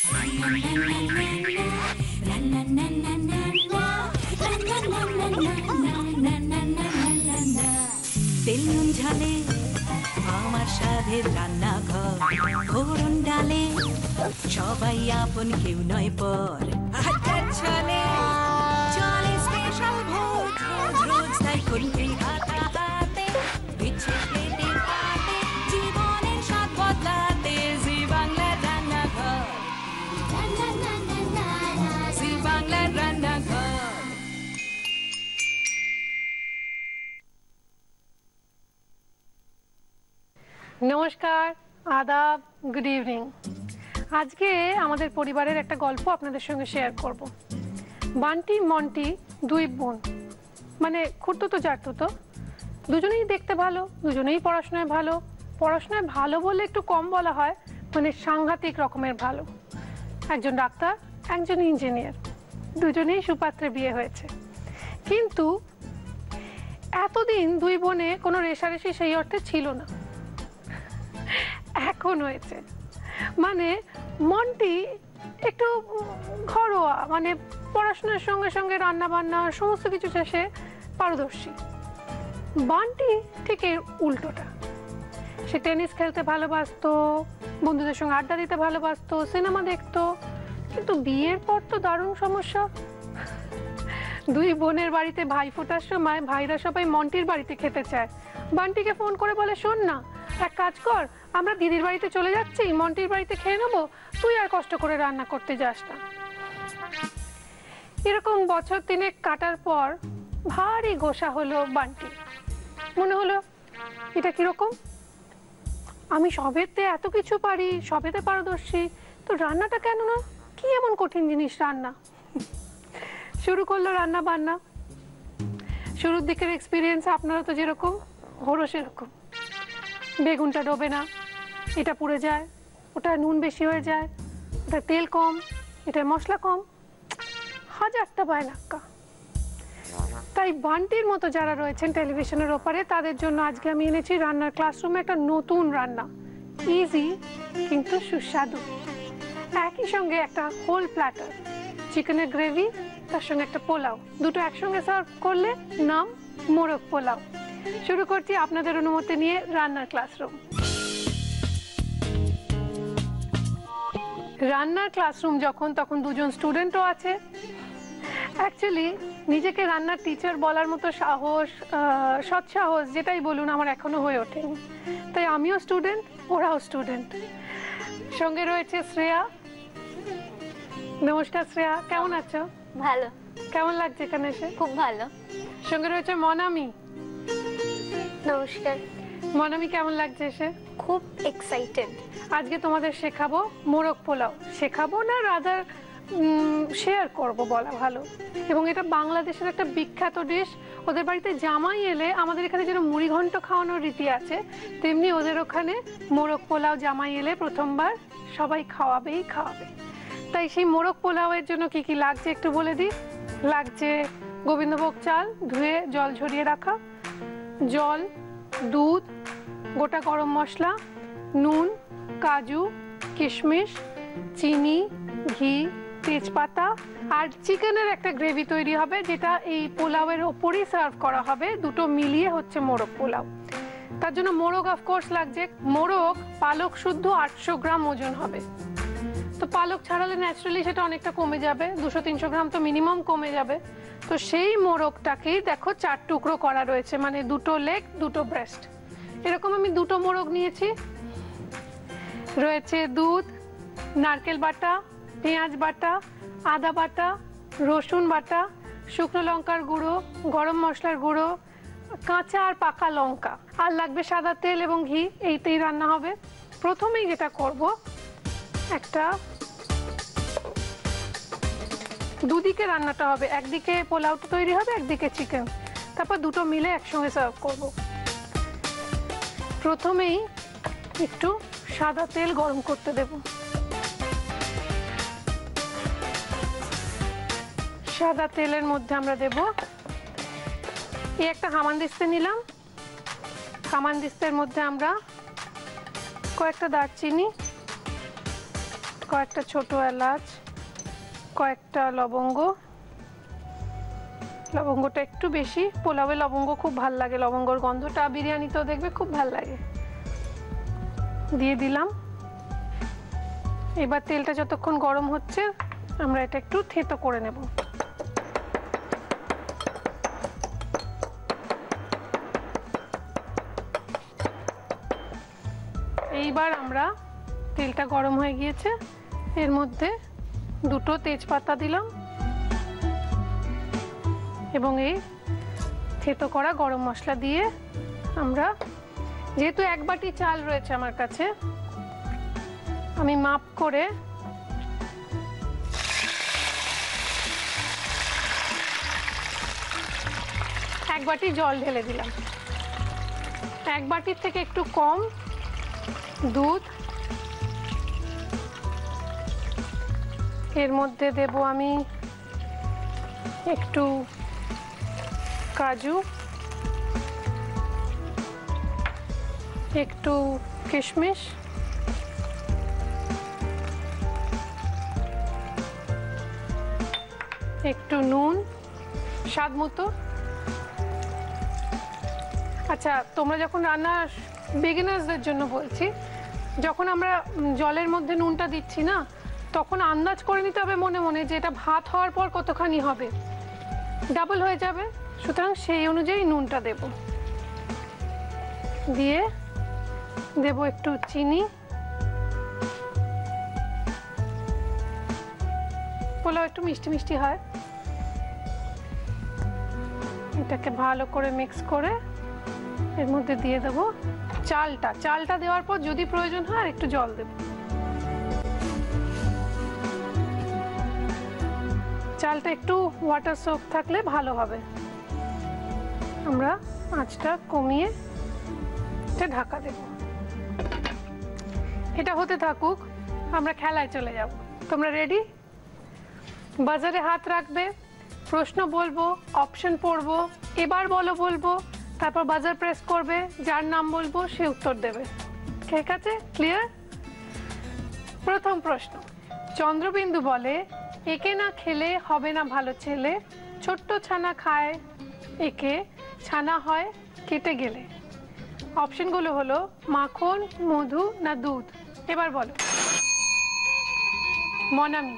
তেল নুন ঝালে আমার স্বাদের রান্নাঘর, ফোড়ন ডালে সবাই আপন, কেউ নয় পর। আচার ছলে চলে স্পেশাল ভোজ, রোজ রোজ তাই খুন্তি হাতে দিচ্ছে পেটে পাতে, জীবনের স্বাদ বদলাতে জি বাংলার রান্নাঘর, জি বাংলার রান্নাঘর। নমস্কার, আদাব, গুড ইভিনিং। আজকে আমাদের পরিবারের একটা গল্প আপনাদের সঙ্গে শেয়ার করব। বান্টি মন্টি দুই বোন, মানে খুঁড়তুতো জারতুতো, দুজনেই দেখতে ভালো, দুজনেই পড়াশোনায় ভালো। পড়াশোনায় ভালো বলে একটু কম বলা হয়, মানে সাংঘাতিক রকমের ভালো। একজন ডাক্তার, একজন ইঞ্জিনিয়ার, দুজনেই সুপাত্রে বিয়ে হয়েছে। কিন্তু এতদিন দুই বোনে কোনো রেষারেষি সেই অর্থে ছিল না, এখন হয়েছে। মানে মন্টি একটু ঘরোয়া, মানে পড়াশোনার সঙ্গে সঙ্গে রান্না বান্না সমস্ত কিছু শেষে পারদর্শী। বান্টি ঠিক এর উল্টোটা। সে টেনিস খেলতে ভালোবাসতো, বন্ধুদের সঙ্গে আড্ডা দিতে ভালোবাসতো, সিনেমা দেখতো। কিন্তু বিয়ের পর তো দারুণ সমস্যা। দুই বোনের বাড়িতে ভাই ফোটার সময় ভাইরা সবাই মন্টির বাড়িতে খেতে চায়। বান্টিকে ফোন করে বলে, শোন না, এক কাজ কর, আমরা দিদির বাড়িতে চলে যাচ্ছি, মন্টির বাড়িতে খেয়ে নেবো, তুই আর কষ্ট করে রান্না করতে যাস না। এরকম বছর 3 কাটার পর ভারী গোসা হলো বান্টি। মনে হলো, এটা কিরকম? আমি সবেতে এত কিছু পারি, সবেতে পারদর্শী, তো রান্নাটা কেন না? কি এমন কঠিন জিনিস রান্না? শুরু করলো রান্না বান্না। শুরুর দিকের এক্সপিরিয়েন্স আপনারা তো যেরকম, ওরও সেরকম। বেগুনটা ডোবে না, এটা পুড়ে যায়, ওটা নুন বেশি হয়ে যায়, ওটা তেল কম, এটা মশলা কম, হাজারটা বায়নাক্কা। তাই বান্টির মতো যারা রয়েছেন টেলিভিশনের ওপারে, তাদের জন্য আজকে আমি এনেছি রান্নার ক্লাসরুমে একটা নতুন রান্না, ইজি কিন্তু সুস্বাদু। একই সঙ্গে একটা হোল প্ল্যাটার, চিকেনের গ্রেভি, তার সঙ্গে একটা পোলাও, দুটো একসঙ্গে সার্ভ করলে নাম মোরগ পোলাও। শুরু করছি আপনাদের অনুমতি নিয়ে রান্নার ক্লাসরুম। রান্নার ক্লাসরুম যখন, তখন দুজন স্টুডেন্টও আছে। অ্যাকচুয়ালি নিজেকে রান্নার টিচার বলার মতো সাহস, সৎসাহস যেটাই বলুন, আমার এখনো হয়ে ওঠেনি। তাই আমিও স্টুডেন্ট, ওরাও স্টুডেন্ট। সঙ্গে রয়েছে শ্রেয়া। নমস্কার শ্রেয়া, কেমন আছো? ভালো। কেমন লাগছে এখানে এসে? খুব ভালো। সঙ্গে রয়েছে মনামি। নমস্কার। মনামি, কেমন লাগছে এসে? খুব এক্সাইটেড। আজকে তোমাদের শেখাবো মোরগ পোলাও। শেখাবো না, রাদার শেয়ার করব বলা ভালো। এবং এটা বাংলাদেশের একটা বিখ্যাত ডিশ। ওদের বাড়িতে জামাই এলে আমাদের এখানে যেন মুড়ি ঘন্ট খাওয়ানোর রীতি আছে, তেমনি ওদের ওখানে মোরগ পোলাও জামাই এলে প্রথমবার সবাই খাওয়াবেই খাওয়াবে। তাই সেই মোরগ পোলাওয়ের জন্য কি কি লাগছে একটু বলে দিই। লাগছে গোবিন্দভোগ চাল, ধুয়ে জল ঝরিয়ে রাখা, জল, দুধ, গোটা গরম মশলা, নুন, কাজু, কিশমিশ, চিনি, ঘি, তেজপাতা, আর চিকেনের একটা গ্রেভি তৈরি হবে, যেটা এই পোলাওয়ের ওপরই সার্ভ করা হবে। দুটো মিলিয়ে হচ্ছে মোরগ পোলাও। তার জন্য মোরগ অফকোর্স লাগছে। মোরগ পালক শুদ্ধ 800 গ্রাম ওজন হবে। তো পালক ছাড়ালে ন্যাচারালি সেটা অনেকটা কমে যাবে, 200-300 গ্রাম তো মিনিমাম কমে যাবে। তো সেই মোরগটাকেই দেখো 4 টুকরো করা রয়েছে, মানে দুটো লেগ, দুটো ব্রেস্ট। এরকম আমি দুটো মোরগ নিয়েছি। রয়েছে দুধ, নারকেল বাটা, পেঁয়াজ বাটা, আদা বাটা, রসুন বাটা, শুকনো লঙ্কার গুঁড়ো, গরম মশলার গুঁড়ো, কাঁচা আর পাকা লঙ্কা, আর লাগবে সাদা তেল এবং ঘি। এইতেই রান্না হবে। প্রথমেই যেটা করব, একটা দুদিকে রান্নাটা হবে, একদিকে পোলাওটা তৈরি হবে, একদিকে চিকেন, তারপর দুটো মিলে একসঙ্গে সার্ভ করব। প্রথমেই একটু সাদা তেল গরম করতে দেব। সাদা তেলের মধ্যে আমরা দেব, এই একটা হামানদিস্তা নিলাম। হামানদিস্তার মধ্যে আমরা কয়েকটা দারচিনি, কয়েকটা ছোট এলাচ, কয়েকটা লবঙ্গ, লবঙ্গটা একটু বেশি, পোলাওয়ে লবঙ্গ খুব ভাল লাগে, লবঙ্গর গন্ধটা বিরিয়ানিতেও দেখবে খুব ভাল লাগে। দিয়ে দিলাম। এবার তেলটা যতক্ষণ গরম হচ্ছে আমরা এটা একটু থেতো করে নেব। এইবার আমরা, তেলটা গরম হয়ে গিয়েছে, এর মধ্যে দুটো তেজপাতা দিলাম এবং এই থেতো করা গরম মশলা দিয়ে আমরা, যেহেতু 1 বাটি চাল রয়েছে আমার কাছে, আমি মাপ করে এক বাটি জল ঢেলে দিলাম। 1 বাটির থেকে একটু কম দুধ, এর মধ্যে দেব আমি একটু কাজু, একটু কিশমিশ, একটু নুন স্বাদ মতো। আচ্ছা, তোমরা যখন রান্না, বিগিনার্সদের জন্য বলছি, যখন আমরা জলের মধ্যে নুনটা দিচ্ছি না, তখন আন্দাজ করে নিতে হবে মনে মনে যে এটা ভাত হওয়ার পর কতখানি হবে, ডাবল হয়ে যাবে, সুতরাং সেই অনুযায়ী নুনটা দেব। দিয়ে দেব একটু চিনি। পোলাও একটু মিষ্টি মিষ্টি হয়। এটাকে ভালো করে মিক্স করে এর মধ্যে দিয়ে দেব চালটা। চালটা দেওয়ার পর যদি প্রয়োজন হয় আর একটু জল দেব। চালটা একটু ওয়াটার সোক থাকলে ভালো হবে। আমরা আঁচটা কমিয়ে এটা ঢাকা দেব। এটা হতে থাকুক, আমরা খেলায় চলে যাব। তোমরা রেডি? বাজারে হাত রাখবে, প্রশ্ন বলবো, অপশন পড়বো, এবার বলো বলবো, তারপর বাজার প্রেস করবে, যার নাম বলবো সে উত্তর দেবে। ঠিক আছে? ক্লিয়ার? প্রথম প্রশ্ন, চন্দ্রবিন্দু বলে, একে না খেলে হবে না ভালো ছেলে, ছোট্ট ছানা খায় একে, ছানা হয় কেটে গেলে। অপশনগুলো হলো মাখন, মধু না দুধ। এবার বলো। মনামি?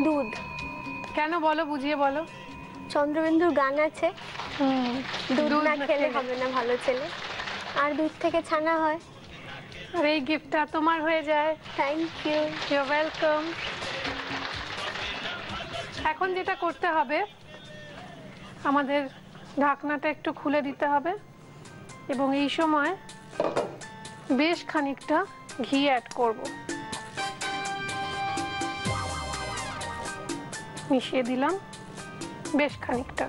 দুধ। কেন বলো, বুঝিয়ে বলো। চন্দ্রবিন্দুর গান আছে, দুধ না খেলে হবে না ভালো ছেলে, আর দুধ থেকে ছানা হয়। আর এই গিফটটা তোমার হয়ে যায়। Thank you. You welcome. এখন যেটা করতে হবে, আমাদের ঢাকনাটা একটু খুলে দিতে হবে এবং এই সময় বেশ খানিকটা ঘি অ্যাড করব। মিশিয়ে দিলাম বেশ খানিকটা,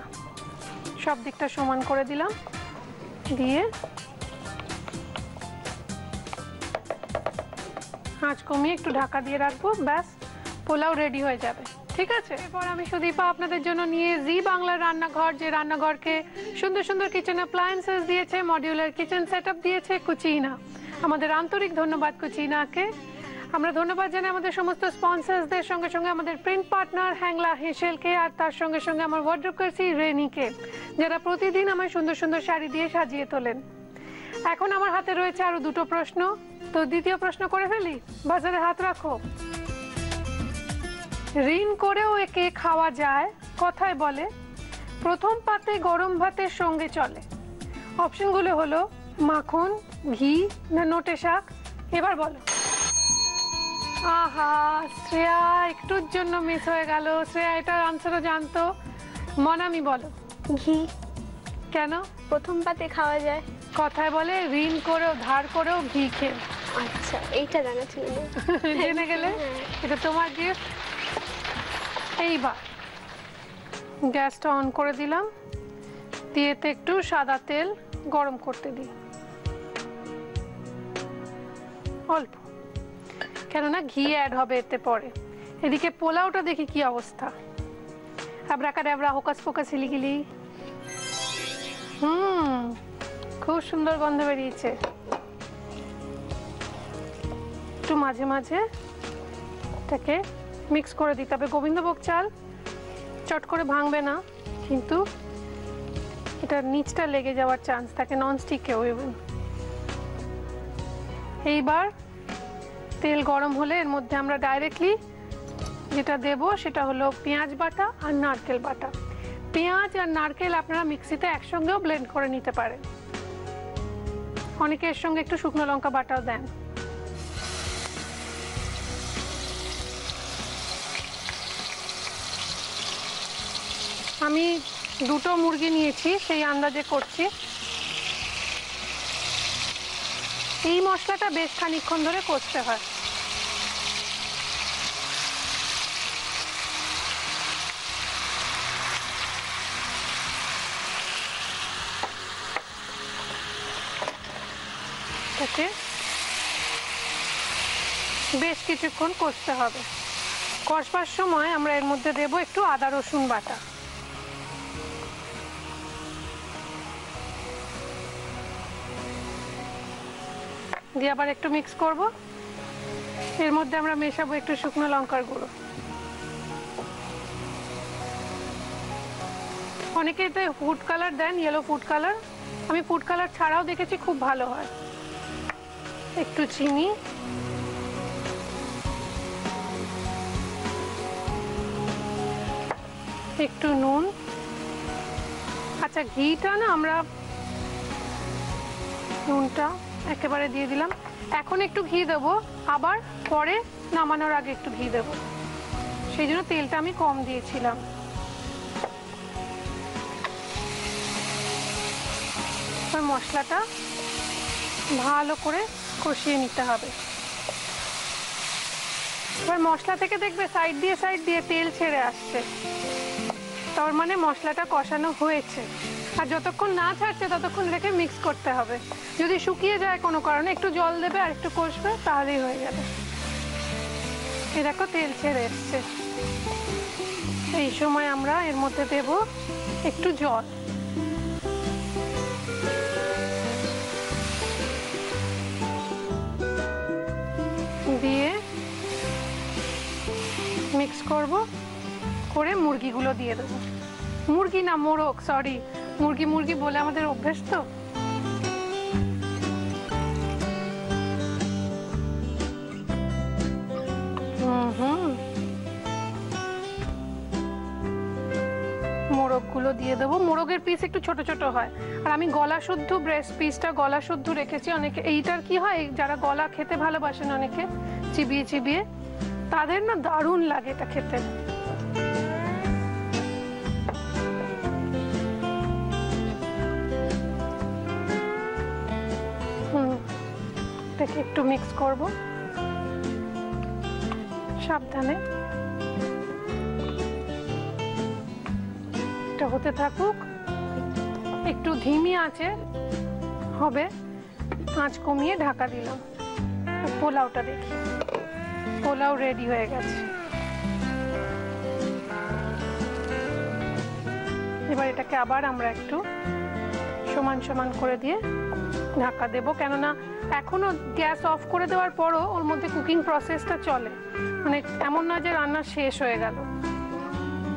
সব দিকটা সমান করে দিলাম, দিয়ে আঁচ কমিয়ে একটু ঢাকা দিয়ে রাখবো। ব্যাস, পোলাও রেডি হয়ে যাবে। ঠিক আছে? এরপর আমি সুদীপা আপনাদের জন্য নিয়ে জি বাংলার রান্নাঘর, যে রান্নাঘরকে সুন্দর সুন্দর কিচেন অ্যাপ্লায়েন্সেস দিয়েছে, মডিউলার কিচেন সেটআপ দিয়েছে কুচিনা। আমাদের আন্তরিক ধন্যবাদ কুচিনাকে। আমরা ধন্যবাদ জানাই আমাদের সমস্ত স্পন্সরসদের, সঙ্গে সঙ্গে আমাদের প্রিন্ট পার্টনার হ্যাংলা হেসেলকে, আর তার সঙ্গে সঙ্গে আমার ওয়ার্ড্রোব কার্সি রেনিকে, যারা প্রতিদিন আমায় সুন্দর সুন্দর শাড়ি দিয়ে সাজিয়ে তোলেন। এখন আমার হাতে রয়েছে আরো দুটো প্রশ্ন, তো দ্বিতীয় প্রশ্ন করে ফেলি। বাজারে হাত রাখো। ঋণ করেও একে খাওয়া যায়, কথায় বলে, প্রথম পাতে গরম ভাতের সঙ্গে চলে। অপশনগুলো হলো মাখন, ঘি না নোটে শাক। এবার বলো। আহা, শ্রেয়া একটুর জন্য মিস হয়ে গেল। শ্রেয়া এটার আনসারও জানতো। মনামি বলো। ঘি। কেন? প্রথম পাতে খাওয়া যায়। কথায় বলে ঋণ করেও ধার করেও ঘি খেয়ে। আচ্ছা, এইটা জানা ছিল না। জেনে গেলে, এটা তোমার গিফট। এইবার গ্যাসটা অন করে দিলাম, দিয়েতে একটু সাদা তেল গরম করতে দিই, অল্প, কেননা ঘি অ্যাড হবে এতে পরে। এদিকে পোলাওটা দেখি কি অবস্থা। আব্রাকাডাবরা, হোকাস পোকাস হিলিগিলি। খুব সুন্দর গন্ধ বেরিয়েছে। একটু মাঝে মাঝে এটাকে মিক্স করে দিতে হবে। গোবিন্দভোগ চাল চট করে ভাঙবে না, কিন্তু এটা নিচটা লেগে যাওয়ার চান্স থাকে ননস্টিকেও। এইবার তেল গরম হলে এর মধ্যে আমরা ডাইরেক্টলি যেটা দেব সেটা হলো পেঁয়াজ বাটা আর নারকেল বাটা। পেঁয়াজ আর নারকেল আপনারা মিক্সিতে একসঙ্গেও ব্লেন্ড করে নিতে পারেন, অনেকে এর সঙ্গে একটু শুকনো লঙ্কা বাটাও দেন। আমি দুটো মুরগি নিয়েছি, সেই আন্দাজে করছি। এই মশলাটা বেশ খানিকক্ষণ ধরে কষতে হয়। এটাকে বেশ কিছুক্ষণ কষতে হবে। কষবার সময় আমরা এর মধ্যে দেব একটু আদা রসুন বাটা। দিয়ে আবার একটু মিক্স করব। এর মধ্যে আমরা মেশাবো একটু শুকনো লঙ্কার গুঁড়ো। অনেকে এতে ফুড কালার দেন, ইয়েলো ফুড কালার। আমি ফুড কালার ছাড়াও দেখেছি, খুব ভালো হয়। একটু চিনি, একটু নুন। আচ্ছা, ঘিটা না আমরা নুনটা একেবারে দিয়ে দিলাম। এখন একটু ঘি দেবো, আবার পরে নামানোর আগে একটু ঘি দেবো, সেই জন্য তেলটা আমি কম দিয়েছিলাম। মশলাটা ভালো করে কষিয়ে নিতে হবে। এবার মশলা থেকে দেখবে সাইড দিয়ে তেল ছেড়ে আসছে, তার মানে মশলাটা কষানো হয়েছে। আর যতক্ষণ না ছাড়ছে ততক্ষণ রেখে মিক্স করতে হবে। যদি শুকিয়ে যায় কোনো কারণে একটু জল দেবে আর একটু কষবে, তাহলেই হয়ে যাবে। এই দেখো তেল ছেড়ে এসছে। এই সময় আমরা এর মধ্যে দেব একটু জল। দিয়ে মিক্স করব, করে মুরগিগুলো দিয়ে দেবো। মুরগি না, মোরগ, সরি, মুরগি বলে আমাদের অভ্যেস তো। মোরগগুলো দিয়ে দেবো। মোরগের পিস একটু ছোট ছোট হয়, আর আমি গলা শুদ্ধ ব্রেস্ট পিসটা গলা শুদ্ধ রেখেছি। অনেকে এইটার কি হয়, যারা গলা খেতে ভালোবাসেন অনেকে চিবিয়ে, তাদের না দারুণ লাগে এটা খেতে। এটাকে একটু মিক্স করব সাবধানে। এটা হতে থাকুক, একটু ধিমি আঁচে হবে। আঁচ কমিয়ে ঢাকা দিলাম। পোলাওটা দেখি, পোলাও রেডি হয়ে গেছে। এবার এটাকে আবার আমরা একটু সমান করে দিয়ে ঢাকা দেব, কেননা এখনো গ্যাস অফ করে দেওয়ার পরও ওর মধ্যে কুকিং প্রসেসটা চলে। মানে এমন না যে রান্না শেষ হয়ে গেল,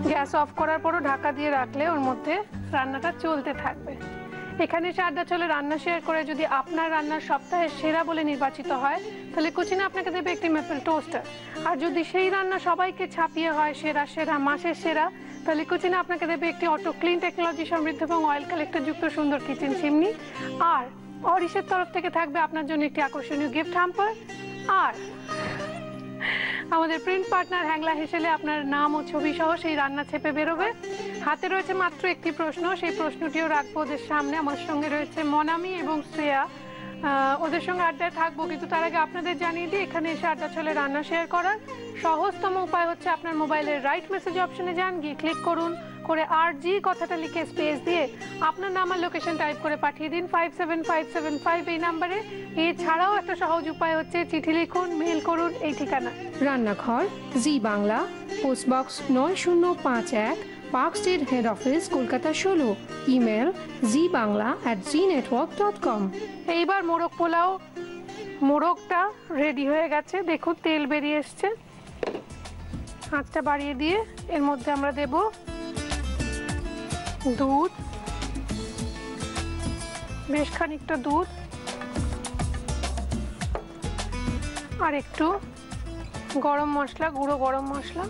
গ্যাস অফ করার পরও ঢাকা দিয়ে রাখলে ওর মধ্যে রান্নাটা চলতে থাকবে। এখানে এসে আড্ডা চলে রান্না শেয়ার করে যদি আপনার রান্নার সপ্তাহের সেরা বলে নির্বাচিত হয়, তাহলে কুচিনা আপনাকে দেবে একটি মেপল টোস্টার। আর যদি সেই রান্না সবাইকে ছাপিয়ে হয় সেরা মাসের সেরা, তাহলে কুচিনা আপনাকে দেবে একটি অটো ক্লিন টেকনোলজি সমৃদ্ধ এবং অয়েল কালেক্টর যুক্ত সুন্দর কিচেন চিমনি। আর অরিশের তরফ থেকে থাকবে আপনার জন্য একটি আকর্ষণীয় গিফট হ্যাম্পার। আর আমাদের প্রিন্ট পার্টনার হ্যাংলা হেসেলে আপনার নাম ও ছবি সহ সেই রান্না ছেপে বেরোবে। হাতে রয়েছে মাত্র একটি প্রশ্ন, সেই প্রশ্নটিও রাখবো ওদের সামনে। আমার সঙ্গে রয়েছে মনামি এবং শ্রেয়া, ওদের সঙ্গে আড্ডায় থাকবো। কিন্তু তার আগে আপনাদের জানিয়ে দিই, এখানে এসে আড্ডা চলে রান্না শেয়ার করার সহজতম উপায় হচ্ছে আপনার মোবাইলের রাইট মেসেজ অপশনে যান, গিয়ে ক্লিক করুন, করে RG কথাটা লিখে স্পেস দিয়ে আপনার নাম আর লোকেশন টাইপ করে পাঠিয়ে দিন 57575 এই নাম্বারে। এছাড়াও একটা সহজ উপায় হচ্ছে চিঠি লিখুন, মেল করুন এই ঠিকানা। রান্নাঘর, Zee Bangla, post box 9051, park street, head office, Kolkata 16। Email zbangla@znetwork.com। এইবার মোরগটা রেডি হয়ে গেছে, দেখুন তেল বেরিয়ে এসছে। আঁচটা বাড়িয়ে দিয়ে এর মধ্যে আমরা দেব দুধ, বেশ খানিকটা দুধ, আর একটু গরম মশলা, গুঁড়ো গরম মশলা।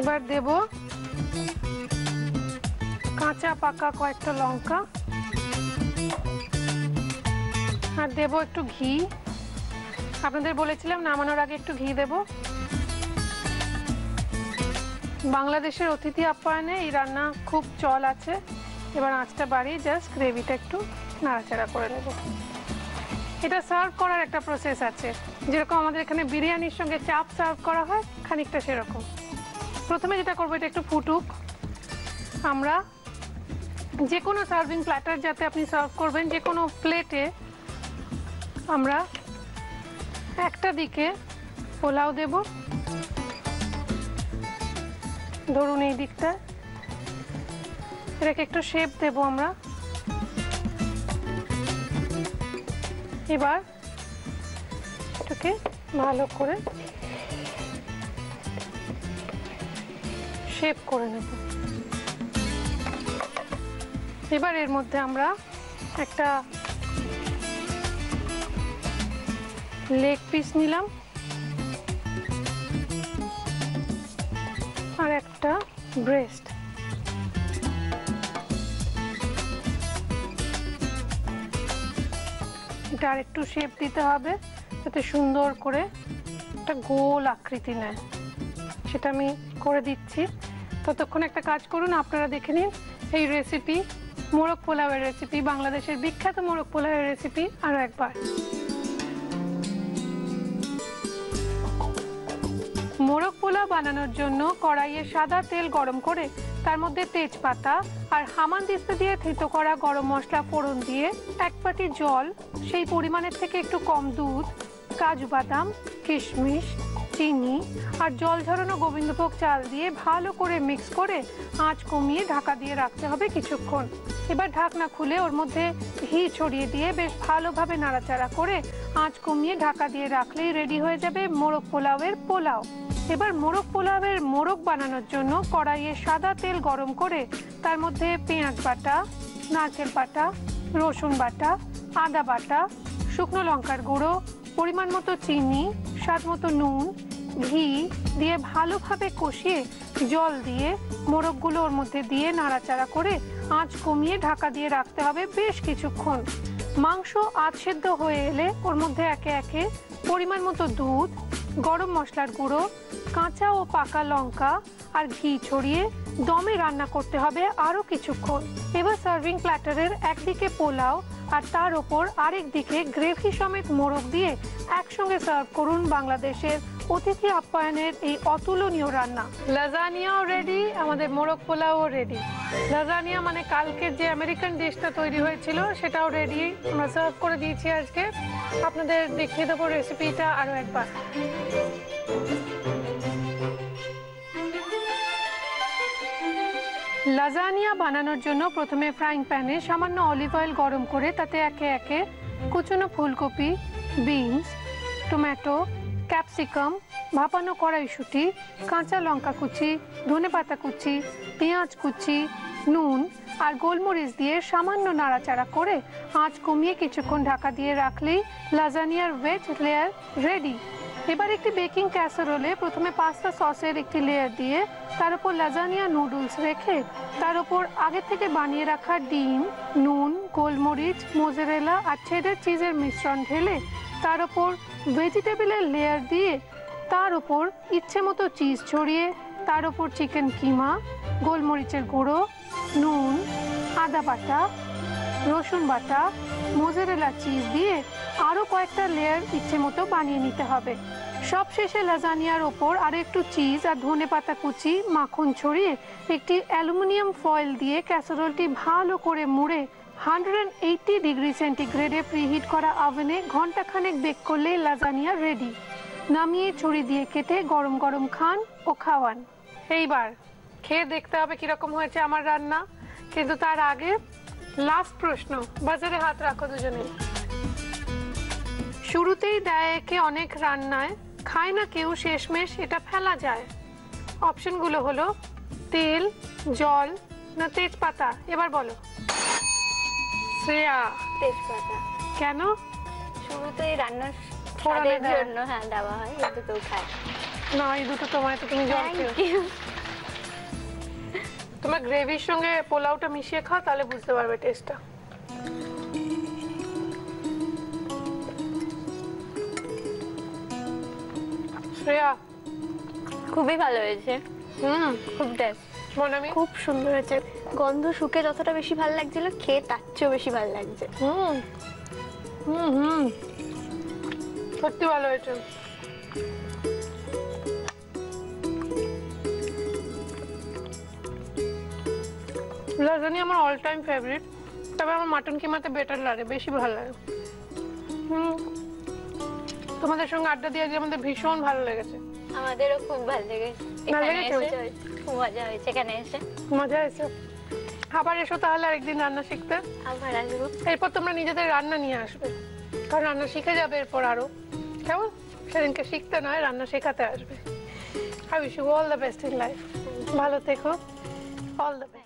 এবার দেব কাঁচা পাকা কয়েকটা লঙ্কা, আর দেব একটু ঘি। আপনাদের বলেছিলাম নামানোর আগে একটু ঘি দেব। বাংলাদেশের অতিথি আপ্যায়নে এই রান্না খুব চল আছে। এবার আঁচটা বাড়িয়ে জাস্ট গ্রেভিটা একটু নাড়াচাড়া করে নেব। এটা সার্ভ করার একটা প্রসেস আছে, যেরকম আমাদের এখানে বিরিয়ানির সঙ্গে চাপ সার্ভ করা হয়, খানিকটা সেরকম। প্রথমে যেটা করবো, এটা একটু ফুটুক। আমরা যে কোনো সার্ভিং প্ল্যাটার যাতে আপনি সার্ভ করবেন, যে কোনো প্লেটে আমরা একটা দিকে পোলাও দেব, ধরুন এই দিকটা, এটাকে একটু শেপ দেব আমরা। এবার এটাকে ভালো করে শেপ করে নেব। এবার এর মধ্যে আমরা একটা লেগ পিস নিলাম আর একটা ব্রেস্ট। এটা আর একটু শেপ দিতে হবে যাতে সুন্দর করে একটা গোল আকৃতি নেয়, সেটা আমি করে দিচ্ছি। ততক্ষণ একটা কাজ করুন, আপনারা দেখে নিন এই রেসিপি, মোরগ পোলাওয়ের রেসিপি, বাংলাদেশের বিখ্যাত মোরগ পোলাওয়ের রেসিপি আরও একবার। মোরগ পোলাও বানানোর জন্য কড়াইয়ে সাদা তেল গরম করে তার মধ্যে তেজপাতা আর হামানদিস্তা দিয়ে থেতো করা গরম মশলা ফোড়ন দিয়ে 1 বাটি জল, সেই পরিমাণের থেকে একটু কম দুধ, কাজু বাদাম, কিশমিশ, চিনি আর জল ঝরানো গোবিন্দভোগ চাল দিয়ে ভালো করে মিক্স করে আঁচ কমিয়ে ঢাকা দিয়ে রাখতে হবে কিছুক্ষণ। এবার ঢাকনা খুলে ওর মধ্যে ঘি ছড়িয়ে দিয়ে বেশ ভালোভাবে নাড়াচাড়া করে আঁচ কমিয়ে ঢাকা দিয়ে রাখলেই রেডি হয়ে যাবে মোরগ পোলাওয়ের পোলাও। এবার মোরগ পোলাওয়ের মোরগ বানানোর জন্য কড়াইয়ে সাদা তেল গরম করে তার মধ্যে পেঁয়াজ বাটা, নারকেল বাটা, রসুন বাটা, আদা বাটা, শুকনো লঙ্কার গুঁড়ো, পরিমাণ মতো চিনি, স্বাদ মতো নুন, ঘি দিয়ে ভালোভাবে কষিয়ে জল দিয়ে মোরগগুলো ওর মধ্যে দিয়ে নাড়াচাড়া করে আঁচ কমিয়ে ঢাকা দিয়ে রাখতে হবে বেশ কিছুক্ষণ। মাংস আধ সেদ্ধ হয়ে এলে ওর মধ্যে একে একে পরিমাণ মতো দুধ, গরম মশলার গুঁড়ো, কাঁচা ও পাকা লঙ্কা আর ঘি ছড়িয়ে দমে রান্না করতে হবে আরও কিছুক্ষণ। এবার সার্ভিং প্ল্যাটারের একদিকে পোলাও আর তার ওপর আরেক দিকে গ্রেভি সমেত মোরগ দিয়ে একসঙ্গে সার্ভ করুন বাংলাদেশের অতিথি আপ্যায়নের এই অতুলনীয় রান্না। লাজানিয়াও রেডি, আমাদের মোরগ পোলাও রেডি। লাজানিয়া মানে কালকের যে আমেরিকান ডিশটা তৈরি হয়েছিল সেটাও রেডি, আমরা সার্ভ করে দিয়েছি আজকে। আপনাদের দেখিয়ে দেবো রেসিপিটা আরও একবার। লাজানিয়া বানানোর জন্য প্রথমে ফ্রাইং প্যানে সামান্য অলিভ অয়েল গরম করে তাতে একে একে কুচনো ফুলকপি, বিনস, টমেটো, ক্যাপসিকাম, ভাপানো কড়াইশুঁটি, কাঁচা লঙ্কা কুচি, ধনেপাতা কুচি, পেঁয়াজ কুচি, নুন আর গোলমরিচ দিয়ে সামান্য নাড়াচাড়া করে আঁচ কমিয়ে কিছুক্ষণ ঢাকা দিয়ে রাখলেই লাজানিয়ার ভেজ লেয়ার রেডি। এবার একটি বেকিং ক্যাসারোলে প্রথমে পাস্তা সসের একটি লেয়ার দিয়ে তার উপর লাজানিয়া নুডলস রেখে তার উপর আগে থেকে বানিয়ে রাখা ডিম, নুন, গোলমরিচ, মোজারেলা আর চেডার চিজের মিশ্রণ ঢেলে তার উপর ভেজিটেবলের লেয়ার দিয়ে তার উপর ইচ্ছে মতো চিজ ছড়িয়ে তার উপর চিকেন কিমা, গোলমরিচের গুঁড়ো, নুন, আদা বাটা, রসুন বাটা, মোজারেলা চিজ দিয়ে আরও কয়েকটা লেয়ার ইচ্ছে মতো বানিয়ে নিতে হবে। সবশেষে লাজানিয়ার ওপর আরও একটু চিজ আর ধনেপাতা কুচি, মাখন ছড়িয়ে একটি অ্যালুমিনিয়াম ফয়েল দিয়ে ক্যাসারোলটি ভালো করে মুড়ে 180 ডিগ্রি সেন্টিগ্রেডে প্রিহিট করা ওভেনে ঘন্টাখানেক বেক করলে লাজানিয়া রেডি। নামিয়ে ছুরি দিয়ে কেটে গরম গরম খান ও খাওয়ান। এইবার খেয়ে দেখতে হবে কিরকম হয়েছে আমার রান্না, কিন্তু তার আগে লাস্ট প্রশ্ন, বাজারে হাত রাখো দুজনে। শুরুতেই দেয় একে অনেক রান্নায়, খায় না কেউ শেষমেশ এটা ফেলা যায়। অপশনগুলো হলো তেল, জল না তেজপাতা। এবার বলো শ্রেয়া। তেজপাতা। কেন? শুরুতেই রান্নার ফোড়নে স্বাদের দেয়। জন্য হ্যাঁ দেওয়া হয়, এটা তো খায়। না, এই দুটো তোমায়, তো তুমি জল খেও। Thank you. তোমার গ্রেভির সঙ্গে পোলাওটা মিশিয়ে খাও, তাহলে বুঝতে পারবে টেস্টটা। শ্রেয়া। খুবই ভালো হয়েছে, খুব টেস্ট। মনামি। খুব সুন্দর হয়েছে। গন্ধ শুকে যতটা বেশি ভালো লাগছিল, খেয়ে তার চেয়েও বেশি ভালো লাগছে। সত্যি ভালো হয়েছে। লাজানি আমার অল টাইম ফেভারিট, তবে আমার মাটন কিমাতে বেটার লাগে, বেশি ভালো লাগে। তোমাদের সঙ্গে আড্ডা দিয়ে আজকে আমাদের ভীষণ ভালো লেগেছে। আমাদেরও খুব ভালো লেগেছে, ভালো এখানে লেগেছে? এসে খুব মজা হয়েছে এখানে এসে। মজা হয়েছে। আবার এসো তাহলে আরেকদিন রান্না শিখতে। আবার আসবো। এরপর তোমরা নিজেদের রান্না নিয়ে আসবে, কারণ রান্না শিখে যাবে এরপর আরো। কেমন? সেদিনকে শিখতে নয়, রান্না শেখাতে আসবে। I wish you all the best in life. ভালো থেকো। All the best.